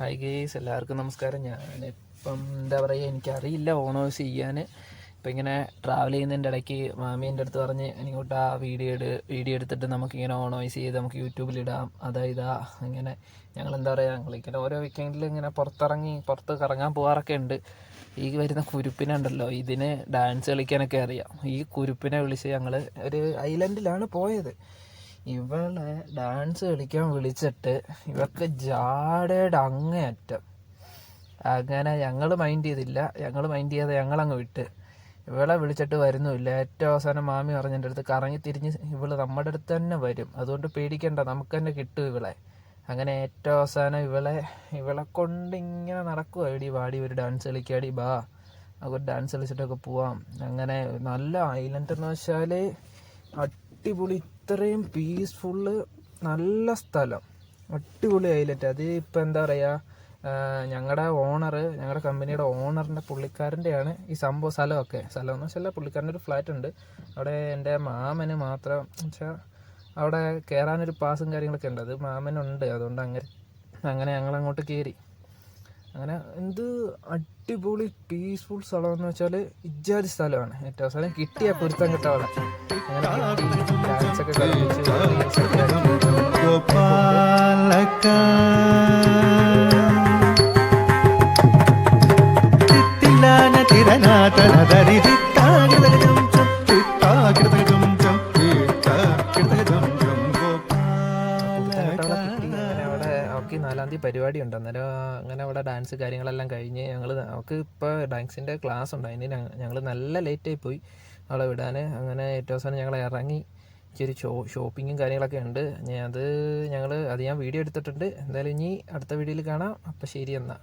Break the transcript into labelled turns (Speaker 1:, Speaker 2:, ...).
Speaker 1: Hi guys, എല്ലാവർക്കും നമസ്കാരം. ഞാനിപ്പം എന്താ പറയുക, എനിക്കറിയില്ല ഓണോസ് ചെയ്യാൻ. ഇപ്പം ഇങ്ങനെ ട്രാവൽ ചെയ്യുന്നതിൻ്റെ ഇടയ്ക്ക് മാമി എൻ്റെ അടുത്ത് പറഞ്ഞ് എനിക്കോട്ട് ആ വീഡിയോ എടുത്തിട്ട് നമുക്കിങ്ങനെ ഓണോയ്സ് ചെയ്ത് നമുക്ക് യൂട്യൂബിലിടാം. ഇങ്ങനെ ഞങ്ങളെന്താ പറയുക, ഞങ്ങളിങ്ങനെ ഓരോ വീക്കെൻഡിൽ ഇങ്ങനെ പുറത്ത് കറങ്ങാൻ പോകാറൊക്കെ ഉണ്ട്. ഈ വരുന്ന കുരുപ്പിനുണ്ടല്ലോ, ഇതിന് ഡാൻസ് കളിക്കാനൊക്കെ അറിയാം. ഈ കുരുപ്പിനെ വിളിച്ച് ഞങ്ങൾ ഒരു ഐലൻഡിലാണ് പോയത്. ഇവളെ ഡാൻസ് കളിക്കാൻ വിളിച്ചിട്ട് ഇവർക്ക് ജാടയുടെ അങ്ങേയറ്റം. അങ്ങനെ ഞങ്ങൾ മൈൻഡ് ചെയ്യാതെ ഞങ്ങളങ്ങ് വിട്ട്. ഇവളെ വിളിച്ചിട്ട് വരുന്നുമില്ല. ഏറ്റവും അവസാനം മാമി പറഞ്ഞ എൻ്റെ അടുത്ത്, കറങ്ങി തിരിഞ്ഞ് ഇവള് നമ്മുടെ അടുത്ത് തന്നെ വരും, അതുകൊണ്ട് പേടിക്കണ്ട, നമുക്ക് തന്നെ കിട്ടും ഇവളെ. അങ്ങനെ ഏറ്റവും അവസാനം ഇവളെ കൊണ്ട് ഇങ്ങനെ നടക്കുക, എടി വാടി ഒരു ഡാൻസ് കളിക്കാടി, ബാ നമുക്ക് ഡാൻസ് കളിച്ചിട്ടൊക്കെ പോവാം. അങ്ങനെ നല്ല ഐലൻഡ് എന്ന് വെച്ചാൽ അടിപൊളി, ഇത്രയും പീസ്ഫുള്ള്, നല്ല സ്ഥലം, അടിപൊളി ഐലൻഡ്. അത് ഇപ്പം എന്താ പറയുക, ഞങ്ങളുടെ കമ്പനിയുടെ ഓണറിൻ്റെ പുള്ളിക്കാരൻ്റെയാണ് ഈ സ്ഥലം എന്ന് വെച്ചാൽ പുള്ളിക്കാരൻ്റെ ഒരു ഫ്ലാറ്റ് ഉണ്ട് അവിടെ. എൻ്റെ മാമന് മാത്രം വെച്ചാൽ അവിടെ കയറാനൊരു പാസും കാര്യങ്ങളൊക്കെ ഉണ്ട്, അത് മാമനുണ്ട്. അതുകൊണ്ട് അങ്ങനെ ഞങ്ങളങ്ങോട്ട് കയറി. അങ്ങനെ അടിപൊളി പീസ്ഫുൾ സ്ഥലം എന്ന് വെച്ചാൽ ഇജ്ജാതി സ്ഥലമാണ്. ഏറ്റവും അവസാനം കിട്ടിയ പൊരുത്തം കിട്ട അവിടെ. അങ്ങനെ ഡാൻസൊക്കെ കളിപ്പിച്ച് അവൾക്ക് 4-ാം തീയതി പരിപാടി ഉണ്ട്. അന്നേരം അങ്ങനെ അവിടെ ഡാൻസ് കാര്യങ്ങളെല്ലാം കഴിഞ്ഞ് അവൾക്ക് ഇപ്പോൾ ഡാൻസിൻ്റെ ക്ലാസ് ഉണ്ട്. അതിന് ഞങ്ങൾ നല്ല ലേറ്റായി പോയി അവളെ വിടാൻ. അങ്ങനെ ഏറ്റവും അവസാനം ഞങ്ങൾ ഇറങ്ങി. ഇച്ചിരി ഷോപ്പിങ്ങും കാര്യങ്ങളൊക്കെ ഉണ്ട്. അത് ഞാൻ വീഡിയോ എടുത്തിട്ടുണ്ട്. എന്തായാലും ഇനി അടുത്ത വീഡിയോയിൽ കാണാം. അപ്പം ശരി എന്നാൽ.